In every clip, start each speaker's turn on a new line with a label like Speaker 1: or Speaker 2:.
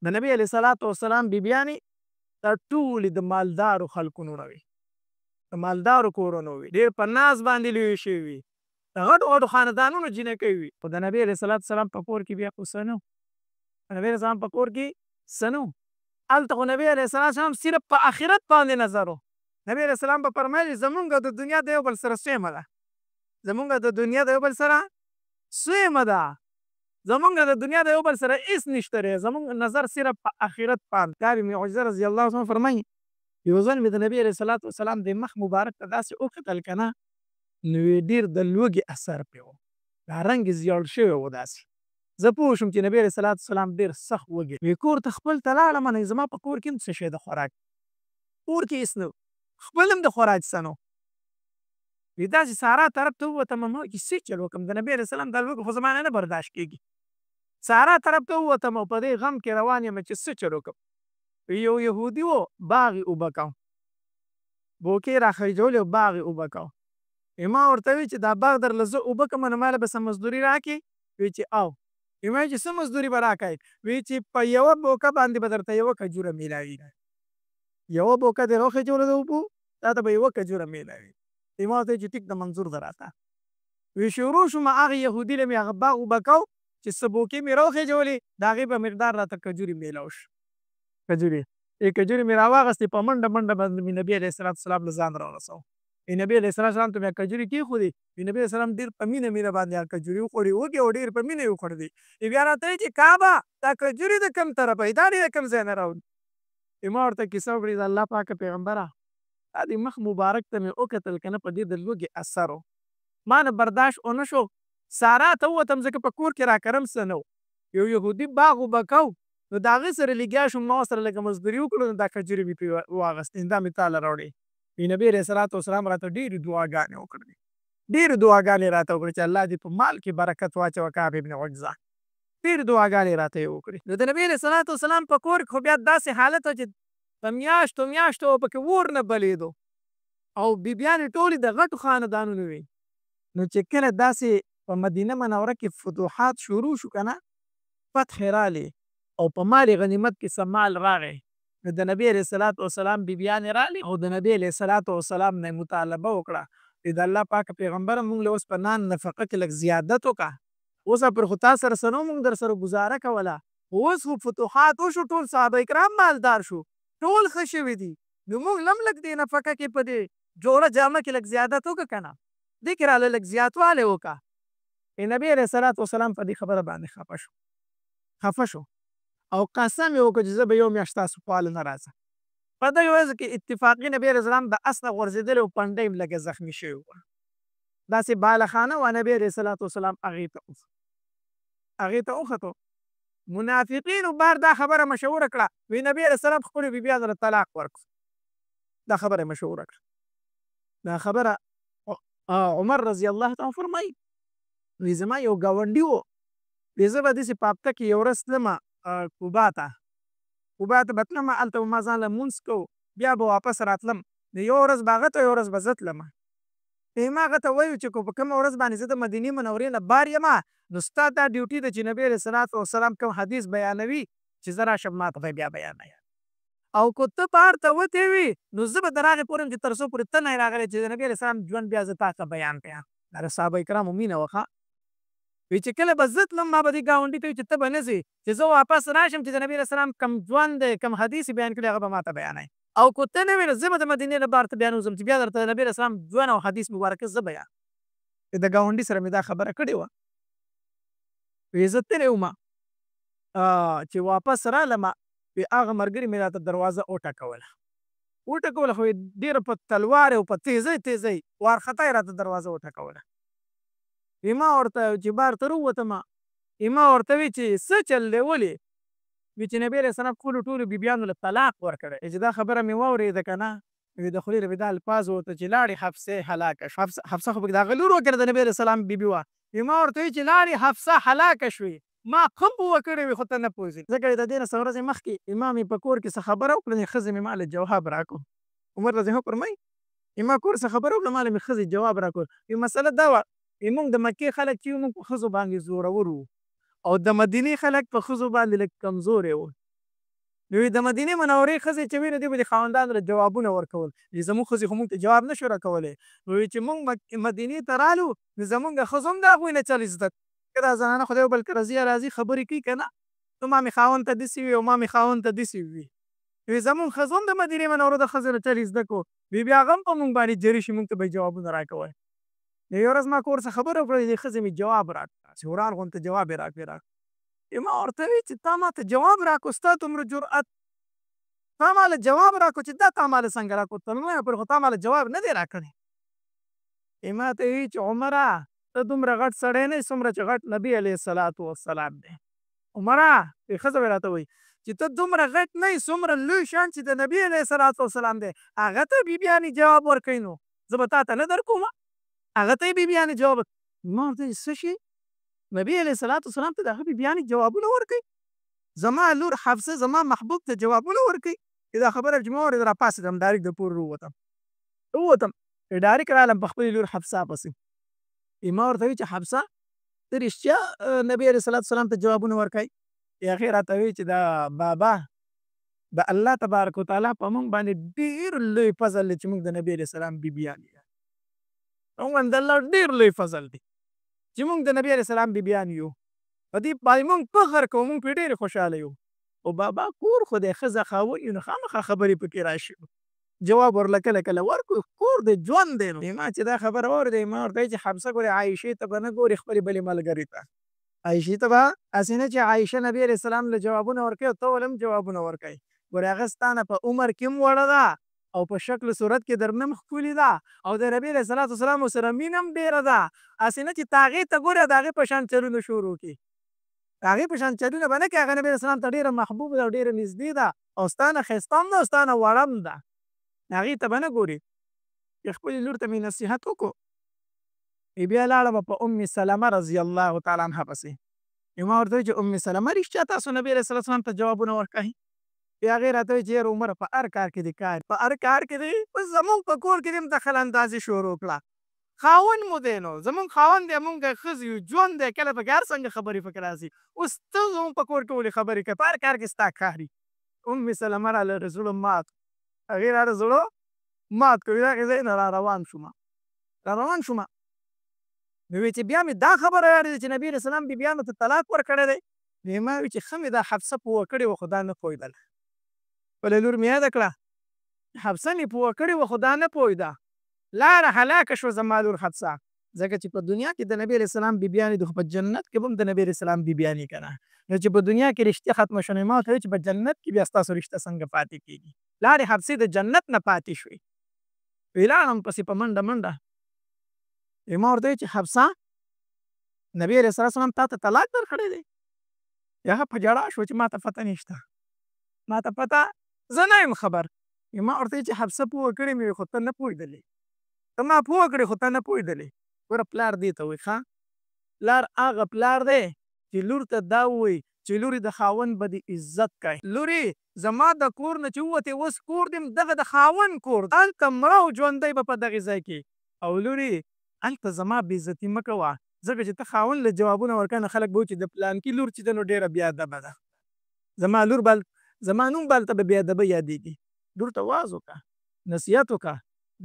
Speaker 1: د نبي علیه الصلاة والسلام بیبیانې دا ټولې د مالدارو خلکونو نه وي، د مالدارو کورونو وي، ډېر په ناز باندې لویې شوي وي، د غټو غټو خاندانونو جینکۍ وي. خو د نبي علیه الصلاة والسلام په کور کې بیا خو څه نه و. د نبي علیه السلام په کور کې څه نه و. هلته خو نبي علیه السلام صرف په آخرت باندې نظر و. نبي علیه السلام به فرمیل زمونږ د دنیا د یو بل سره سویمه ده، زمونږ د دنیا د یو بل سره سویمه ده، زمونږ د دنیا د یو بل سره هېڅ نشته دی، زمونږ نظر صرف په آخرت باندې. کعب بن عجرة رضی الله عنه فرمایي یو ځل مې د نبي علیه الصلاة والسلام د مخ مبارک ته داسې وکتل که نه، نو ډېر د لوږې اثر پرې و، دا رنګ یې زیړ شوی و داسې. زه پوه شوم چې نبي علیه الصلاة والسلام ډېر سخت وږی وي. کور ته خپل ته لاړم، نو زما په کور کې هم څه شی د خوراک، کور کې هېڅ نه و، خپل هم د خوراک څه نه و. وي داسې سارا طرف ته ووتم، ما چې څه چل وکړم، د نبي علیه السلام دا لوږه خو زما نه برداشت کېږي. سارا طرف ته ووتم او په دې غم کې روان یم چې څه چل وکړم. یو یهودي و باغ یې اوبه کوه، بوکې راخیژولې او باغ یې اوبه کوه. ما ورته وی چې دا باغ درله زه اوبه کړم نو ماله به څه مزدوري راکړې؟ وی چې او. ما چې څه مزدوري به راکوې؟ وی چې په یوه بوکه باندې به درته یوه کجوره میلاوي، یوه بوکه دې راخیژوله د اوبو تا ته به یوه کجوره میلاوي. ما ورته وی چې ټیک ده منظور ده راته. وی شروع شوم هغه یهودي له مې هغه باغ اوبه کو چې څه بوکې مې راوخیژولې د هغې په مقدار راته کجورې میلاو شو. کجورې کجورې مې راواغستې، په منډه منډه باندې مې نبي علیه الصلاة والسلام له ځان راورسو. نبي علیه السلام ته مې کجورې کېښودې، نبي علیه السلام ډېر په مینه مینه باندې هغه کجورې وخوړې، وږې او ډېر په مینه یې وخوړلې. بیا راته وایي چې کعبه دا کجورې د کوم طرفه یې، دا دې د کوم ځای نه راوړي؟ ما ورته کیسه وکړې د الله پاکه پیغمبره دا دې مخ مبارک ته مې وکتل که نه، په دې د لوږې اثر و، ما نه برداشت ونه شو. سارا ته ووتم ځکه په کور کې راکرم څه نه و. یو یهودي باغ اوبه کو، نو د هغې سره لګیا شوم، ما ورسره لږه مزدوري وکړو، نو دا کجورې مې پرې واغستې، دا مې تا له راوړې. نبي علیه الصلاة والسلام راته ډېرې دعاګانې وکړلې، ډېرې دعاګانې راته وکړې چې الله دې په مال کې برکت واچوه. کعب بن عجرة ډېرې دعاګانې راته یې وکړې. نو د نبي علیه الصلاة والسلام په کور کې خو بیا داسې حالت و چې په میاشتو میاشتو به پکې اور نه بلېدو او بیبیانې ټولې د غټو خاندانونو وي. نو چې کله داسې په مدینه منوره کې فتوحات شروع شو که نه، فتح رالې او په مال غنیمت کې څه مال راغی، نو د نبي علیه الصلاة والسلام بیبیانې رالې او د نبي علیه الصلاة والسلام نه یې مطالبه وکړه چې د الله پاکه پیغمبره مونږ له اوس په نان نفقه کې لږ زیادت وکړه، اوس پر خو تا سره څه نه مونږ در سره ګزاره کوله، اوس خو فتوحات وشو، ټول صحابه کرام مالدار شو، ټول ښه شوي دي، نو مونږ له هم لږ دې نفقه کې په دې جوړه جامه کې لږ زیادت وکړه که نه، دې کې راله لږ زیاتوالی وکړه. نبي علیه الصلاة والسلام په دې خبره باندې خفه شو او قسم یې وکړ چې زه به یو میاشت تاسو خواله نه راځم. په دغې ورځ کې اتفاقي نبي علیه السلام د اس نه غورځېدلی و، پنډۍ هم لږه زخمي شوې وه، داسې بالخانه وه. نبي علیه الصلاة والسلام هغې ته وختو. منافقینو بار دا خبره مشهوره کړه، وی نبي علیه السلام خپلو بیبیانو ته طلاق ورکړو، دا خبره یې مشهوره کړه. دا خبره عمر رضی الله تعالی فرمایي وی زما یو ګاونډي و، وی زه به داسې په هفته کې یو ورځ تلمه کوبا ته به تلمه، هلته به ما ځان له لمونځ کو، بیا به واپس راتلم، نو یو ورځ به هغه ته یو ورځ به زه تلمه. ما هغه ته ویل چې په کومه ورځ باندې زه د مدینې منورې نه بار یمه، نو ستا دا ډیوټي ده چې نبي علیه الصلاة والسلام کوم حدیث بیانوي چې زه راشم ما ته به بیا بیانوي، او که ته بهر ته وتې وي نو زه به تر هغې پورې یم چې تر څو پورې ته نه یې راغلی چې د نبي علیه السلام ژوند بیا زه تا ته بیان کړم. دا د صحابه کرامو مینه وه. وی چې کله به زه تلم ما به دې ګاونډي ته وي چې ته به نه ځې، چې زه واپس راشم چې د نبي علیه السلام کوم ژوند دی کوم حدیث بیان کړي هغه به ما ته بیانوي، او که ته نه وې نو زه به د مدینې نه بهر ته بیا نه وځم چې بیا درته د نبي علیه السلام ژوند او حدیث مبارکه زه بیان. د ګاونډي سره مې دا خبره کړې وه. وی زه تللی وم چې واپس رالم، وی هغه ملګري مې راته دروازه وټکوله، خو ډېره په تلوار او په تیزۍ وارخطا یې راته دروازه وټکوله. ما ورته چې بهر ته راووتم، ما ورته وی چې څه چل دی ولې؟ وی چې نبي علیه السلام خپلو ټولو بیبیانو له طلاق ورکړی. چې دا خبره مې واورېده که نه، وی د خولې نه مې دا الفاظ ووته چې لاړې حفصې هلاکه شوه. حفصه خو پکې د هغه لور وه که نه، د نبي علیه السلام بیبي وه. ما ورته وی چې لاړې حفصه هلاکه شوې، ما خم به وکړې وي خو ته نه پوهېږې. ځکه د دې نه څه ورځې مخکې ما مې په کور کې څه خبره وکړه، ښځې مې ما له جواب راکړو. عمر رضی الله فرمایي ما کور څه خبره وکړه، ما له مې ښځې جواب راکړو. مسله دا وه موږ د مکې خلک چې موږ په ښځو باندې زورور وو او د مدینې خلک په ښځو باندې لږ کمزورې وو. نو د مدینې منورې ښځې چې وي نو دوی به د خاوندانو له جوابونه ورکول. زموږ ښځې خو موږ ته جواب نه شو راکولی. وایي چې موږ مدینې ته رالو نو زموږ ښځو هم د هغوی نه چل زده که دا زنانه خو د یو بل راځي خبرې کوي که نه. نو ما مې خاوند ته داسې وي او ما مې خاوند ته داسې وي. زموږ ښځو هم د مدینې منورې د ښځو نه چل زده کړو. بیا هغه هم په موږ باندې جري شي، موږ ته به یې جوابونه راکول. یوه ورځ ما که ورڅخه خبره وکړه دې ښځې مې جواب راکړه چې وران غوندې جواب یې راکړې. ما ورته وویل چې تا ما ته جواب راکړو، ستا دومره جرأت، تا ما له جواب راکړو چې دا تا ما له څنګه راکړو، تر ننه پورې خو تا ما له جواب نه دی راکړی. ما ته وایي چې عمره ته دومره غټ سړی نه یې څومره چې غټ نبي علیه الصلاة والسلام دی. عمره ښځه به راته وایي چې ته دومره غټ نه یې څومره لوی شان چې د نبي علیه الصلاة والسلام دی هغه ته بیبیانې جواب ورکوي نو زه به تا ته نه درکوم، هغه ته یې بیبیانې جواب ورکوي. ما ورته ویل څه شي؟ نبي علیه الصلاة والسلام ته د هغه بیبیانې جوابونه ورکوي؟ زما لور حفصه زما محبوب ته جوابونه ورکوي؟ چې دا خبره چې ما واورېده راپاڅېدم، ډایرکټ د پورې ووتم ډایرکټ رالم په خپلې لور حفصه پسې. ما ورته ویل چې حفصه ته رښتیا نبي علیه الصلاة والسلام ته جوابونه ورکوي؟ هغې راته ویل چې دا بابا د الله تبارک وتعالی په موږ باندې ډېر لوی فضل دی چې موږ د نبي علیه السلام بیبیان یو. موږ باندې د الله ډېر لوی فضل دی چې موږ د نبي علیه السلام بیبیان یو. په دې باندې موږ فخر کوو، موږ پرې ډېرې خوشحاله یو. او بابا کور خو دی، ښځه خاوند وي نو خامخا خبرې پکې راشي، جواب ورله کله کله ورکړو، کور دی ژوند دی. نو ما چې دا خبره واورېده ما ورته ویل چې حفصه ګورې عایشې ته به نه ګورې خپلې بلې ملګرې ته، عایشې ته به هسې نه چې عایشه نبي علیه السلام له جوابونه ورکوي او ته ولې هم جوابونه ورکوي. ګورې هغه ستا نه په عمر کې هم وړه ده او په شکل صورت کې در نه هم ښکلې ده او د نبي علیه الصلاة والسلام ورسره مینه هم ډېره ده. هسې نه چې ته هغې ته ګورې او د هغې په شان چلونه شروع کړي، هغې په شان چلونه به نه کوي. هغه نبي علیه السلام ته ډېره محبوبه ده او ډېره نږدې ده او ستا نه ښایسته هم ده او ستا نه وړه هم ده، هغې ته به نه ګورې. چې خپلې لور ته مې نصیحت وکړو بیا لاړم په ام سلمه رضی الله تعالی عنها پسې. ما ورته ویل چې ام سلمه رښتیا تاسو نبي علیه الصلاة والسلام ته جوابونه ورکوئ؟ هغې راته ویل چې یاره عمره په هر کار کې دې کار، په هر کار کې دې اوس زمونږ په کور کې دې هم دخل اندازې شروع کړه. خاوند مو دی نو زمونږ خاوند دی، مونږ ښځې یو، ژوند دی، کله پکې هر څنګه خبرې پکې راځي. اوس ته زمونږ په کور کې ولې خبرې کوې؟ په هر کار کې ستا کار وي. ام سلمه راله زړه مات، هغې راله زړه مات کړ. د هغې ځای نه را روان شومه نو وایي چې بیا مې دا خبره واورېده چې نبي علیه السلام بیبیانو ته طلاق ورکړی دی. ما وایي چې ښه مې دا حفصه پوه کړې وه خو دا نه پوهېدله. خپله لور مې یاده کړه، حفصه مې پوه کړې وه خو دا نه پوهېده. لاره هلاکه شوه زما لور حفصه، ځکه چې په دنیا کې د نبي علیه السلام بیبیانې دي خو په جنت کې به هم د نبي علیه السلام بیبیانې که نه. نو چې په دنیا کې رښتیا ختمه شوه نو ما ورته ویل چې په جنت کې بیا ستاسو رشته څنګه پاتې کېږي؟ لارې حفصې د جنت نه پاتې شوې. لاړم پسې په منډه ما ورته ویل چې حفصه نبي علیه الصلاة والسلام تا ته طلاق درکړی دی؟ هغه په ژړا شوه چې ما ته پته نشته، ما ته پته زه نه یم خبر. ما ورته ویل چې حفصه پوه کړې مې وي خو ته نه پوهېدلې، ته ما پوه کړې خو ته نه پوهېدلې. ګوره پلار دې ته وایي ښه، پلار هغه پلار دی چې لور ته دا ووایي چې لورې د خاوند به دې عزت کوي. لورې زما د کور نه چې ووتې اوس کور دې دغه د خاوند کور هلته مړه او ژوندی به په دغې ځای کې، او لورې هلته زما بېعزتي مه کوه ځکه چې ته خاوند له جوابونه ورکوې نو خلک به وایي چې د پلانکي لور چې ده نو ډېره بېادبه ده، زما نوم به هلته به بېادبه یادېږي. لور ته واز وکړه، نصیحت وکړه،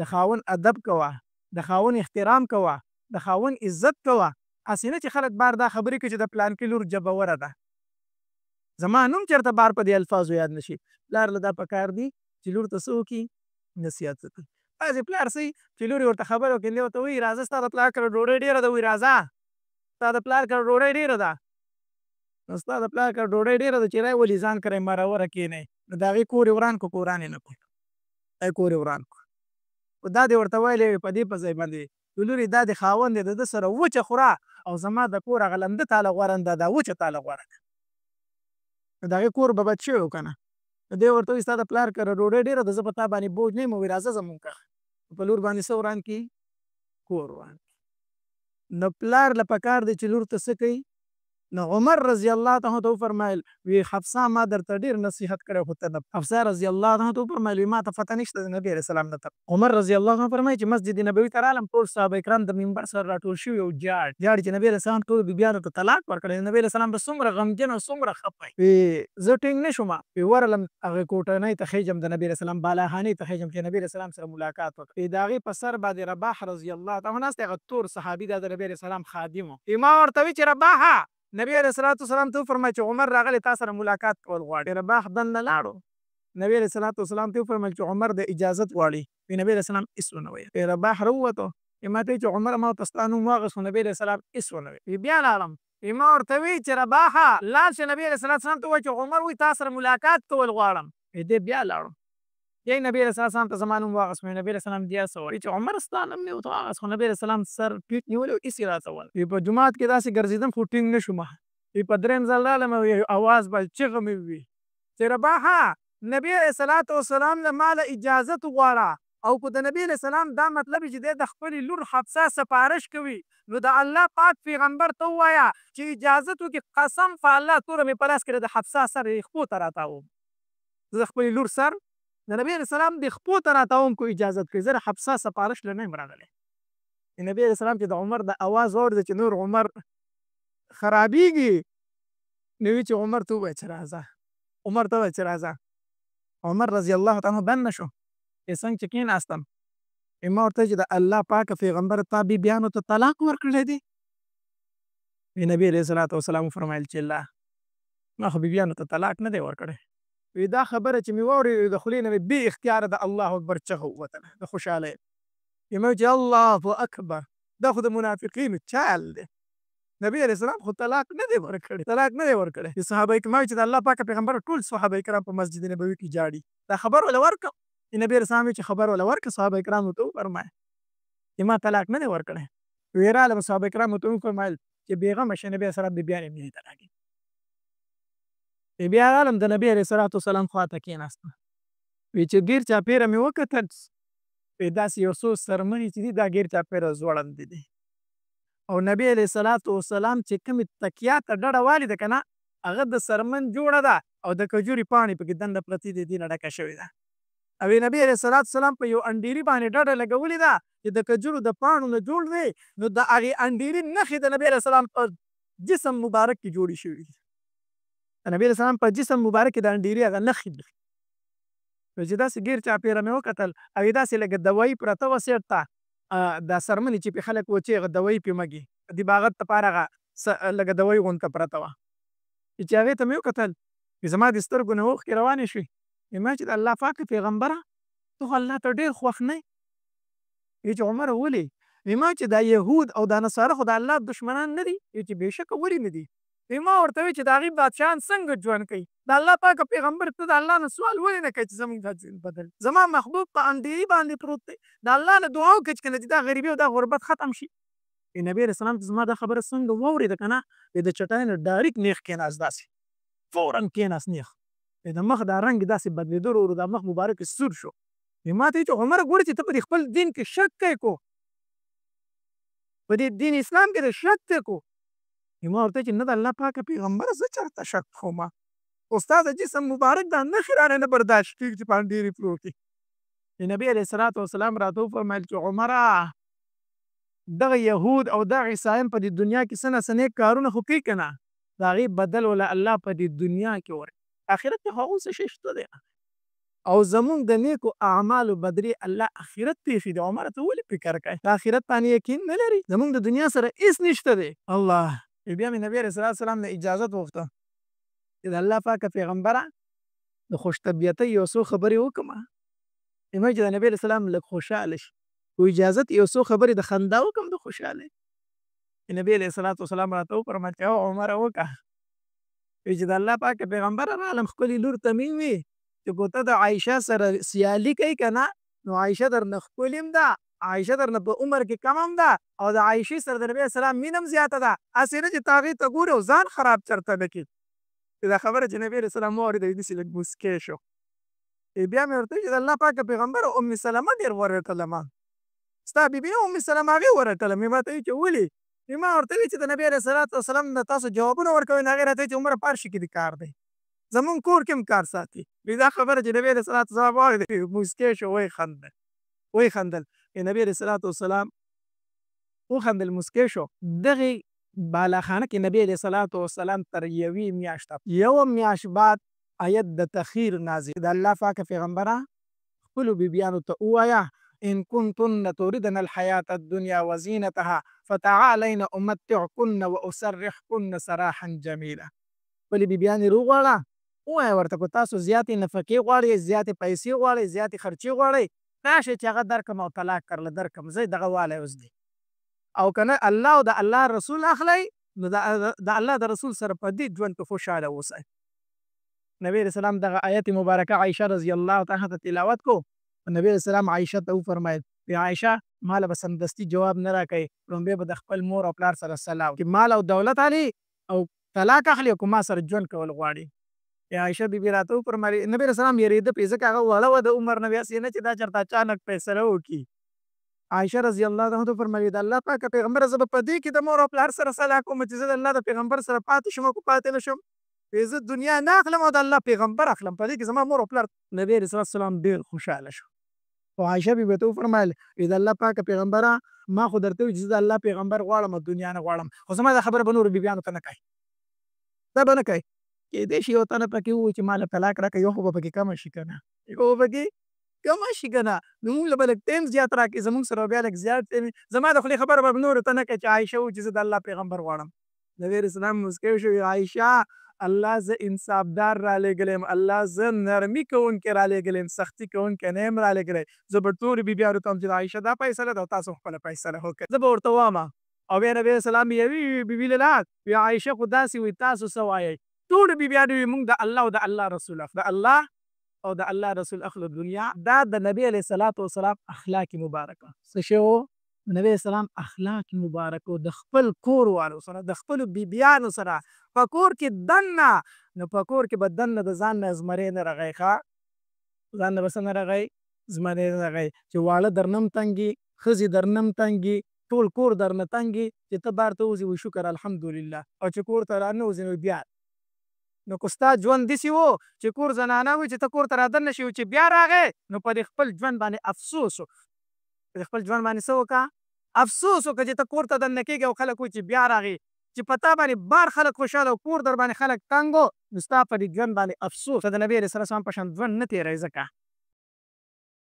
Speaker 1: د خاوند ادب کوه، د خاوند احترام کوه، د خاوند عزت کوه. هسې نه چې خلک بار دا خبرې کوي چې د پلانکي لور جبوره ده. زما نوم چېرته بار په دې الفاظو یاد نه شي. پلار له دا پکار دي چې لور ته څه وکړي؟ نصیحت وکړي. بعضې پلار څه چې لور یې ورته خبره وکړي دی ورته وایي راځه ستا د پلار کره ډوډۍ ډېره ده، وایي راځه ستا د پلار کره ډوډۍ ډېره ده. نو ستا د پلار کره ډوډۍ ډېره ده چې رای ولي ځان کره یې مروره کښېنئ نو د هغې کور یې وران کړو، قرآن یې نه کړو، کور یې وران کړو. خو دا دې ورته ویلی وي په دې په ځای باندې چې لورې دا د خاوند دی د ده سره وچه خوره او زما د کور هغه لمده تاله غوره ده، دا وچه تاله غوره ده. نو د هغې کور به بد شوی و که نه. نو دی ورته وایي ستا د پلار کره ډوډۍ ډېره ده، زه په تا باندې بوج نه یم، وایي راځه زمونږ کره. په لور باندې څه وران کړي؟ کور وران کړي. نو پلار له پکار دی چې لور ته څه کوي؟ نو عمر رضی الله تعالی ته وفرمایل وی حفصه ما درته ډېر نصیحت کړی خو ته نه. حفصه رضی الله تعالی ته وفرمایل وی ما ته پته نشته د نبي علیه السلام نه تر. عمر رضی الله عنه فرمایي چې مسجد نبوي ته رالم ټول صحابه کرام د منبر سره راټول شوي او جاړي چې نبي علیه السلام ټولو بیبیانو ته طلاق ورکړی. نبي علیه السلام به څومره غمجن او څومره خفه وي. زه ټینګ نه شوم وی ورغلم هغې کوټنۍ ته خېجم د نبي علیه السلام بالاخانې ته خېجم چې نبي علیه السلام سره ملاقات وکړم. د هغې په سر باندې رباح رضی الله تعالی عنه ناست دی. هغه تور صحابي دا د نبي علیه السلام خادم و. ما ورته وی چې رباحه نبی علیه السلام ته وفرمایل چې عمر راغلی تا سره ملاقات کول غواړي. رباح دننه لاړو. نبی علیه السلام ته وفرمایل چې عمر د اجازت غواړي. وی نبی علیه السلام هېڅ ونه ویل. رباح راووتو. ما ته چې عمر ما ورته ستا نوم واخیست خو نبی علیه السلام هېڅ ونه ویل. بیا لاړم. ما ورته وی چې رباحه لاړ شه نبی علیه السلام ته ووایه چې عمر وایي تا سره ملاقات کول غواړم. دې بیا لاړم. یی نبی علیه السلام ته زما نوم واخیست. نبی علیه السلام بیا څه وایي چې عمر ستا نوم مې ورته واخیست خو نبی علیه السلام سر ټیټ نیولی و هېڅ یې راته ویل. په جومات کې داسې ګرځېدم خو ټینګ نه شوم. په درېیم ځل رالم او اواز به چغه مې وي چې رباحه نبي علیه السلام له ما له اجازت وغواړه او که د نبي علیه السلام دا مطلب چې دی د خپلې لور حفصه سپارش کوي نو د الله پاک پیغمبر ته ووایه چې اجازت وکړي. قسم په الله توره مې په لاس کې د حفصه سر یې خپو ته راتاوم. زه د خپلې لور سر د نبي علیه السلام د خپو ته راتاوم کو اجازت کړي. زه د حفصه سپارش له نه یم راغلی. نبي علیه السلام چې د عمر د اواز واورېده چې نور عمر خرابېږي نو وی چې عمر ته ووایه چې راځه. عمر ته ووایه چې راځه. عمر رضی الله تعالی عنه دننه شو. څنګه چې کېناستم ما ورته چې د الله پاکه پیغمبر تا بیبیانو ته طلاق ورکړی دی؟ نبي علیه السلام وفرمایل چې الله ما خو بیبیانو ته طلاق نه دی ورکړی. وی دا خبره چې مې واورېده د خولې نه مې بې اختیاره د الله اکبر چغه ووتله د خوشحالۍ. ما چې الله اکبر دا خو د منافقینو چال دی. نبی علیه السلام خو طلاق نه دی ورکړی. صحابه کرام چې د الله پاک پیغمبر ټول صحابه کرام په مسجد نبوي کې جاړي. دا خبر ولا ورکړم. نبی علیه السلام چې خبر ولا ورکړه صحابه کرامو ته وفرمایل چې ما طلاق نه دی ورکړی. وی رالم صحابه کرامو ته وفرمایل چې بېغمه شه نبي علیه السلام بیبیانې مې دې طلاقې. بیا رالم د نبي علیه السلام خواته کېناستم. وی چې ګیر چاپېره مې وکتل داسې یو څو څرمنې چې دي دا ګیر چاپېره ځوړندې دي او نبی علیه السلام چې کومې تکیه ته ډډه والې ده که نه هغه د څرمن جوړه ده او د کجورې پاڼې پکې دنده پرتې دي دې نه ډکه شوې ده. او نبی علیه السلام په یو انډیري باندې ډډه لګولې ده چې د کجورو د پاڼو نه جوړ دی نو د هغې انډیري نښې د نبي علیه السلام په جسم مبارک کې جوړې شوي دي. د نبي علیه السلام په جسم مبارک کې د انډیري هغه نښې دي. نو چې داسې ګیر چاپېره مې وکتل او داسې لکه دوایي پرته وه سیټ ته دا څرمنې چې پې خلک وچې هغه دوایي پې مږي د باغت دپاره هغه لکه دوایي غونته پرته وه. چې هغې ته مې وکتل زما د سترګو نه اوښکې روانې شوې. ما چې د الله پاک پیغمبره ته خو الله ته ډېر خوښ نه یې. چې عمر ولې؟ ما چې دا یهود او دا نصاره خو د الله دشمنان نه دي؟ چې بېشکه ولې نه دي؟ ما ورته وی چې د هغې بادشاهان څنګه ژوند کوي؟ د الله پاک پیغمبر ته د الله نه سوال ولې نه کوي چې زموږ دا ژوند بدل؟ زما محبوب په انډیري باندې پروت دی. د الله نه دعا وکړه چې که نه چې دا غریبي او دا غربت ختم شي. نبي علیه السلام ته زما دا خبره څنګه واورېده که نه د چټۍ نه ډایرکټ نیغ کېناست. داسې فوراً کېناست نیغ. د مخ دا رنګ داسې بدلېدو ورو دا مخ مبارک سور شو. ما ته چې عمر ګوره چې ته په دې خپل دین کې شک کوې کو په دې دین اسلام کې د شک دی کو. ما ورته چې نه د الله پاکه پیغمبره زه چاته شک کوم خو ستا د جسم مبارک دا نښې رانه نه برداشت کېږي چې په انډیري پروت دي. نبي علیه السلام راته وفرمیل چې عمره دغه یهود او دغه عیسایان په دې دنیا کې څه نه څه نیک کارونه خو کوي که نه د هغې بدل وله الله په دې دنیا کې ورکړي. آخرت کې هغو څه شی شته دی او زمونږ د نیکو اعمالو بدلې الله آخرت پېښي دی. عمره ته ولې فکر کوې؟ د آخرت باندې یقین نه لري؟ زمونږ د دنیا سره هېڅ نشته دی. الله بیا مې نبي علیه السلام نه اجازت وغوښته چې د الله پاکه پیغمبره د خوش طبیعتۍ یو څو خبرې وکړمه. چې د نبي علیه السلام لږ خوشحاله شي خو اجازت یو څو خبرې د خندا وکړم د خوشحالۍ. نبي علیه السلام راته وفرمایل چې عمره وکړه چې د الله پاکه پیغمبره رالم خپلې لور ته مې وویې چې که ته د عایشه سره سیالي کوي که نه نو عایشه درنه ښکلې هم ده عایشه درنه په عمر کې کم هم ده او د عایشې سره د نبي السلام مینه هم زیاته ده. هسې نه چې ته هغې ته ګورې او ځان خراب چرته نه کړي. دا خبره چې نبي علیه السلام واورېده داسې لږ موسکی شو. بیا مې ورته ویل چې د الله پاکه پیغمبره ام سلمه ډېر ورټله ما ستا بیبي ام سلمه هغې ورټله. مې ما ته ویل چې ولې؟ ما ورته وویل چې د نبي علیه صلات وسلام نه تاسو جوابونه ورکوئ نو هغې راته ویل چې عمره په هر شي کې دې کار دی زمونږ کور کې هم کار ساتي. دا خبره چې نبي علیه صلات وسلام واورېده موسکی شو ویې خندل. نبي علیه صلات وسلام وخندل موسکی شو. دغې بالاخانه کې نبي علیه صلات وسلام تر یوې میاشته یوه میاشت بعد آیت د تخیر نازل د الله پاکه پیغمبره خپلو بیبیانو ته ووایه ان كنتن تردن الحیاة الدنیا وزینتها فتعالین امتعکن واسرحکن سراحا جمیلا. خپلې بیبیانې روغواړه ووایه ورته که تاسو زیاتې نفقې غواړئ زیاتې پیسې غواړئ زیاتې خرچې غواړئ راشئ چې هغه درکړم او طلاق کرله درکړم زه دغه والی اوس دی او که نه الله او د الله رسول اخلئ نو د الله د رسول سره په دې ژوند کې خوشحاله اوسئ. نبی علیه السلام دغه آیت مبارکه عایشه رضی الله تعالی عنها تلاوت کو. نبی علیه السلام عایشه ته وفرمیل عایشه ماله به سمدستي جواب نه راکوئ لومبی به د خپل مور او پلار سره صلاح وکړي مال او دولت علي او طلاق اخلي او که ما سره ژوند کول غواړي. عایشه بیبي راته وفرمیل نبی علیه السلام یېرېده پرې ځکه هغه وړه وه د عمر نه بیا نه چې دا چېرته اچانک فیصله وکړي. عایشه رضی الله عنها ته وفرمیل د الله پاکه پیغمبره زه به په دې کې د مور او پلار سره صلاح کوم چې زه د الله د پیغمبر سره پاتې شم او که پاتې نه شم زه دنیا نه اخلم او د الله پیغمبر اخلم په دې کې زما مور او پلار. نبی علیه السلام ډېر خوشحاله شو. او عایشه بیبي ته وفرمیل د الله پاکه پیغمبره ما خو درته وویل چې زه د الله پیغمبر غواړم او دنیا نه غواړم خو زما دا خبره به نورو بیبیانو ته نه کوئ دا به نه کوئ. کیدای شي یو تنه پکې ووایي چې ما له طلاق راکړه یو خو به پکې کمه شي که نه یو به پکې کمه شي که نه نو موږ له به لږ ټایم زیات راکړي زموږ سره بیا لږ زیات ټایم زما د خولې خبره به نورو ته نه کوي چې عایشه ووایي چې زه د الله پیغمبر غواړم. نبي علیه السلام موسکی شو عایشه الله زه انصافدار را لېږلی یم الله زه نرمي کوونکی را لېږلی یم سختي کوونکی نه یم را لېږلی زه به ټولو بیبیانو ته وایم چې د عایشه دا فیصله ده او تاسو خپله فیصله وکړئ زه به ورته وایم. او بیا نبي علیه السلام یوې بیبي له لاد وی عایشه خو داسې وایي تاسو څه وایئ ټولو بیبیانو وایي موږ د الله او د الله رسول د الله او د الله رسول اخلو دنیا. دا د نبي علیه صلات وسلام اخلاق مبارکه څه شی و د نبي علیه السلام اخلاق مبارکه د خپل کور والو سره د خپلو بیبیانو سره په کور کې دننه نو په کور کې به دننه د ځان نه زمری نه رغی ښه ځان نه به څه نه رغی زمری نه رغی چې واړه در نه هم تنګي ښځې در نه هم تنګي ټول کور در نه تنګي چې ته بار ته وځې وایي شکر الحمدلله او چې کور ته را نه وځې نو بیا نو که ستا ژوند داسې و چې کور زنانه وي چې ته کور ته را دننه شي چې بیا راغې نو په دې خپل ژوند باندې افسوس وکړه په خپل ژوند باندې څه وکړه افسوس وکړه چې ته کور ته دننه کېږې او خلک وایي چې بیا راغې چې په تا باندې بار خلک خوشحاله او کور در باندې خلک تنګ و نو ستا په دې ژوند باندې افسوس ته د نبي علیه السلام په شان ژوند نه تېروې ځکه